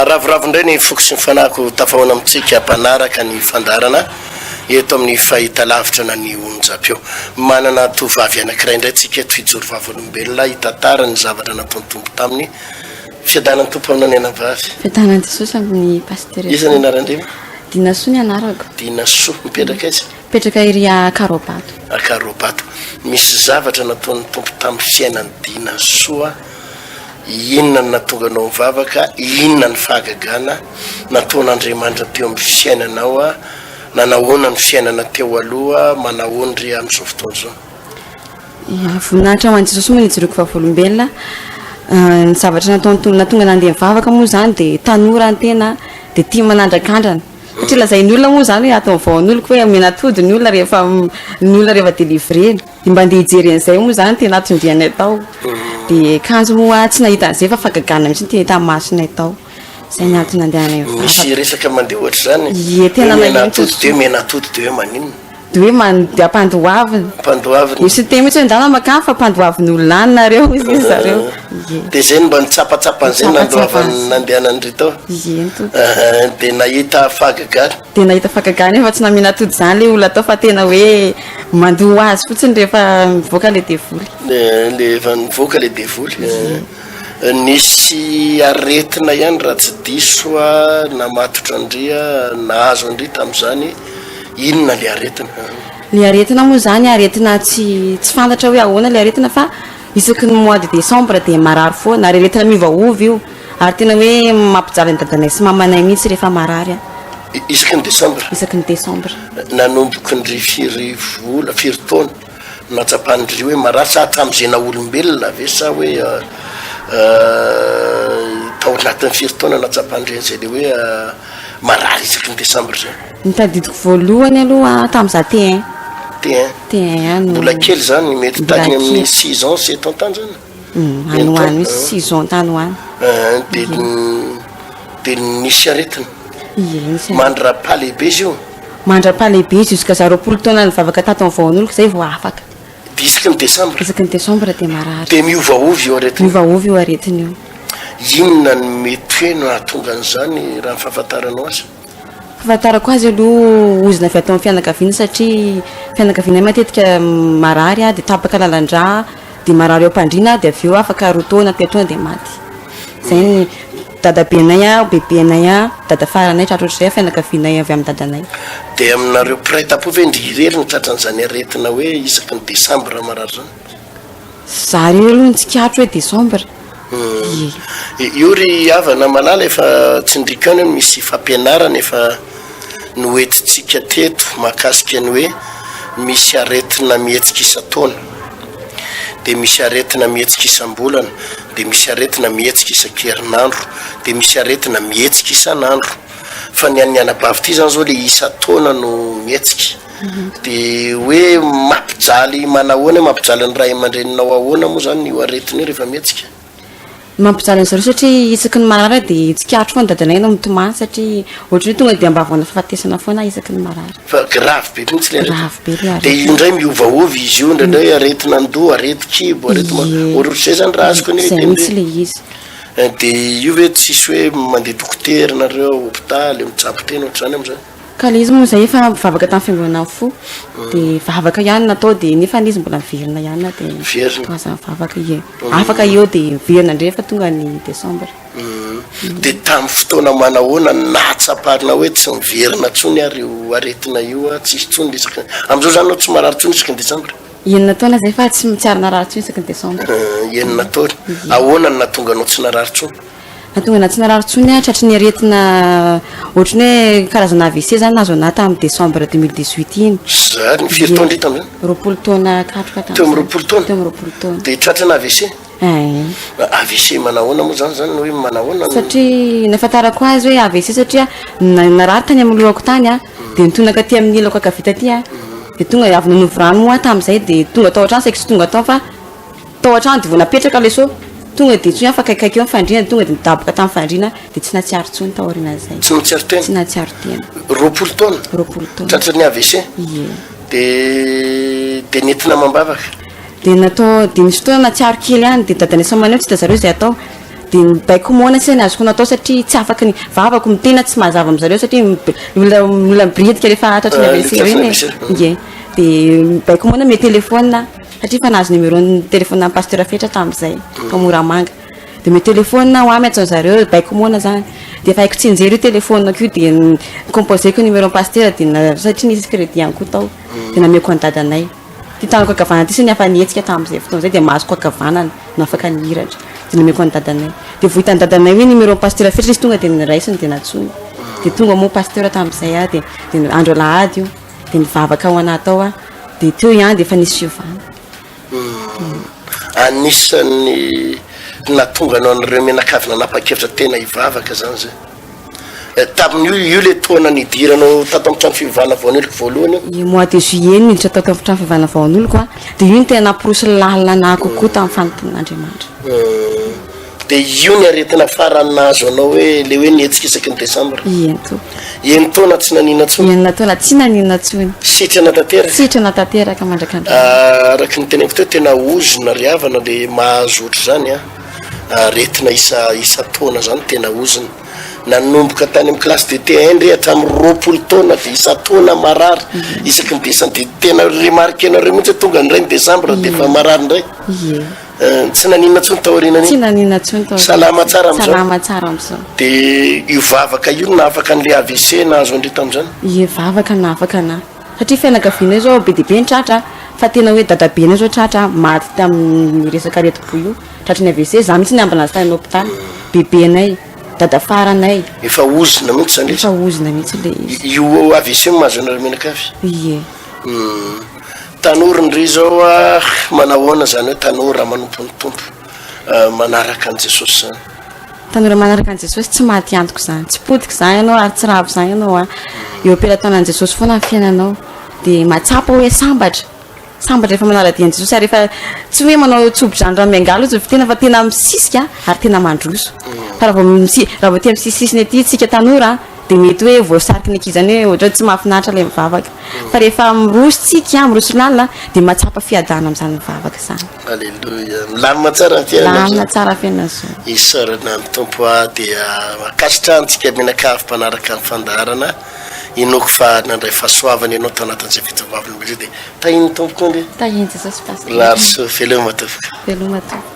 ravoravo indray ny fokosy ny fanahiko tafahoana amitsika mpanaraka ny fandarana eto amin'ny fahita lavitra na ny onjam-peo manana tovavy anankiray indray tsika eto hijoro vavolombelona hitatara ny zavatra nataony tompo taminy fiadanany tompo aminany anavavy fiadanany Jesosy amin'ny pasteura isany anarandrimo Dinasoa ny anarako Dinasoa mipetraka izy mipetraka iry Akarobato Akarobato misy zavatra nataony tompo tamin'ny fiainany Dinasoa inona ny natonganao mivavaka inona ny fahagagana nataon'Andriamanitra teo amin'ny fiainanao a nanahoana ny fiainana teo aloha manahoandry amin'izao fotoana izao voninahitra ho an'i Jesosy moa nijoroako vavolombelona ny zavatra natonga nandeha mivavaka moa zany dia tanora ny tena dia tia manandrakandrana satria lazain'ny olona moa zany hoe atao vaon'oloko hoe amenatody ny olona rehefa délivrena dia mba andeha hijery an'izay moa zany tena atondianay tao dia kanjo moa tsy nahita an'izay fa fagagana mihitsy tena hita masonay tao zay ny antony nandehanay misy resaka mandeha ohatra zany ie tena menatody dia menatody dia hoe maninona dia hoe mandeha mpandoaviny misy teny mihitsy hoe ndana makany fa mpandoavin'olona any nareo izy zareo dia zay mba nitsapatsapan'izay nandoavany nandehanandry tao dia nahita fahagagana dia nahita fahagagana fa tsy namenatody zany le olona tao fa tena hoe mandoa azy fotsiny rehefa mivoaka le devoly rehefa mivoaka le devoly nisy aretina ihany raha tsy diso a namatotra andria nahazo andry tamin'izany inona le aretina le aretina moa zany aretina tsy fantatra hoe ahoana le aretina fa isaky ny mois de décembre dia marary foana ary aretina miovaovy io ary tena hoe mampijaly ny dadanay sy mamanay mihitsy rehefa marary a isaky ny décembre isaky ny décembre nanomboky ndry firy taona natsapandry hoe marary sa tamin'izay na olombelona ve sa hoe tao anatin'ny firy taona natsapandry an'izay le hoe marary isaky ny décembre zay nitadidiko voalohany aloha tamin'za T1 mbola kely zany mety tany amin'ny 6 ans 7 ans tany zany anoany misy 6 ans tany hoany dia nisy aretina mandra-pa lehibe izy io mandra-pa lehibe izy jusqu'à 20 taona nivavaka tato amin'ny vaon'oloko zay vao afaka dia isaky ny décembre dia marary dia miovaovy io aretina miovaovy io aretina io inona ny mety hoe no nahatonga an'izany raha ny fahafantaranao azy fahafantarako azy aloha ozina avy atao amin'ny fianakaviana satria fianakaviana matetika marary a dia tapaka lalandra dia marary eo mpandriana dia avy eo afaka rotaona teatoana dia maty zay ny dadabenay a bebenay a dada faranay tratrotrazay fianakavianay avy amin'ny dadanay dia aminareo piray tapovy ndrirery ny tratran'izany aretina hoe isaky ny décembre marary zany zareo aloha ny tsikatro hoe décembre io ry havana malala efa tsindrika any misy fampianarana efa noetitsika teto mahakasika ny hoe misy aretina mihetsika isa-taona dia misy aretina mihetsika isam-bolana dia misy aretina mihetsika isan-kerinandro dia misy aretina mihetsika isan'andro fa ny an'ny anabavy ity zany zao le isa-taona no mihetsika dia hoe mampijaly manahoana mampijaly ny ray aman-dreninao ahoana moa zany io aretina io rehefa mihetsika mampijaly an'zareo satria isaky ny marary dia tsikatro foana dadanay no mitomany satria ohatra hoe tonga dia ambavana fahafatesana foana isaky ny marary fa grave be mihitsy le grave be le dia io indray miovaovy izy io ndraindray aretina andoha areti-kibo ohatrotr'izay zany raha azoko ny zay mihitsy le izy dia io hoe tsisy hoe mandeha dokotera nareo hôpitaly mitsabo tena ohatr'izany amin'izany ka le izy moa zay efa mivavaka tamin'ny fiangonana fo dia vavaka ihany natao dia nefa izy mbola miverina ihany dia vavaka ie afaka eo dia miverina ndray fa tonga ny décembre dia tamin'ny fotoana manahoana natsaparina hoe tsy miverina tsony ary aretina io a tsisy tsony isaky amin'izao zany nao tsy marary tsony isaky ny décembre enina taona zay fa tsy ary narary tsony isaky ny décembre enina taona ahoana ny natonga anao tsy narary tsony natonga na tsy narary tsony a tratry ny aretina ohatrany hoe karazana AVC zany nazo ana tamin'ny décembre 2018 iny zany firy taona ndry tamin'izany 20 taona katroka teo amin'ny 20 taona dia tratrana AVC AVC manahoana moa zany hoe manahoana satria nafantarako azy hoe AVC satria narary tany amin'ny lohako tany a dia nitonaka aty amin'ny ilako akavita aty a dia tonga avy nanovo rano moa tamin'izay dia tonga tao an-trano saika sy tonga tao fa tao an-trano dia vao napetraka le so tonga dia tsy afaka kaikaiky eo amin'ny fandriana tonga dia nidaboka tamin'ny fandriana dia tsy natsiaro tsony tao aorian'izay tsy natsiaro tena tsy natsiaro tena 20 taona tratrany AVC dia nentina mambavaka dia natao dia misy fotoana natsiaro kely ihany dia dadanay samaneo tsy da zareo izay atao de baiko moana sy ny azoko natao satria tsy afaka ny vavako mitena tsy mazava am'zareo satria olona mibritika rehefa atratry ny AVC reny ie de baiko moana me telefona satria fa nahazo numéron'ny telefona pasteur fetra tam'izay Pamoramanga de me telefona ho amy atsan'zareo baiko moana zany de efa haiko tsinjery io telefonako io de composeko numéro pasteur de satria nisy crédit ihany koa tao de nameko any dadanay ty tanako akavanana ty sy ny afa nihetsika tam'izay fotoana zay de mahazoko akavanana no afaka nihiratra de nameko any dadanay de vohitany dadanay hoe numéro pasteur fetra izy tonga de niraisiny de natsony de tonga moa pasteur tam'izay a de andro lahady io de nivavaka ao anahy tao a de teo ihany de efa nisy fiovana anisan'ny natonga anao an'ireo menakavina napa-kevitra tena hivavaka zany zay tamin'io le toana nidiranao tato amin'ny trano fivavahana vaon'oloko voalohany i mois de juillet niditra tato amin'ny trano fivavahana vaon'oloko a de io ny tena naporosy lalina anahy kokoa tamin'ny fanompon'Andriamanitra de io ny aretina farany nahazo anao hoe le hoe nietsika isaky ny desambra iento eny taona tsy nanina tsony enina taona tsy nanina tsony sitrana tanteraka sitrana tanteraka mandrakandro araky ny teneko teo tena ozona ry havana le mahazo ohatry zany a retina isa taona zany tena ozona nanomboka tany amin'ny classe de T1 re hatramin'ny 20 taona de isa taona marary isaky ny desambra de tena remarque anareo mihitsy tonga ny rainy desambra de fa marary ndray tsy nanina tsony taorinany tsy nanina tsony tao salama tsara am'zao salama tsara am'zao de io vavaka io na afaka an'le AVC nahazo andre tam'zany ie vavaka na afaka na satria fianakaviana zao be debe ny tratra fa tena hoe dadabe na zao tratra maty tamin'ny resaka aretim-po io tratra ny AVC za mihitsy ny ambana azy tany hôpitaly bebenay dada faranay efa ozona mihitsy zany efa ozona mihitsy le izy io AVC mahazo anareo menakavy ie tanora ndry zao a manahoana zany hoe tanora manompo ny tompo manaraka an' Jesosy zany tanora manaraka an' Jesosy tsy maty antoko zany tsy potika zany ianao ary tsy ravo zany ianao a eo am-pelatona an' Jesosy foana ny fiainanao de mahatsapa hoe sambatra rehefa manala-dia an' Jesosy ary rehefa tsy hoe manao tsobo-drano ramiangalo izy tena fa tena misisika ary tena mandroso fa raha vao tia misisisiny aty tsika tanora de mety hoe voasariky ny akizany hoe ohatra tsy mahafinaritra le mivavaka fa rehefa mirositsika miroso lalina de mahatsapa fiadana am'izany mivavaka zany alleluia milamina tsara ny fiainana lamina tsara fiainana zao isarana ny tompo a dia makasitra antsika menakavy mpanaraka ny fandaharana inoko fa nandray fahasoavana ianao tao anatin'izay fitavavana be zay de tahiny tompoka ndre tahiny Jesosy pastor larso veloma tofoka veloma tofoka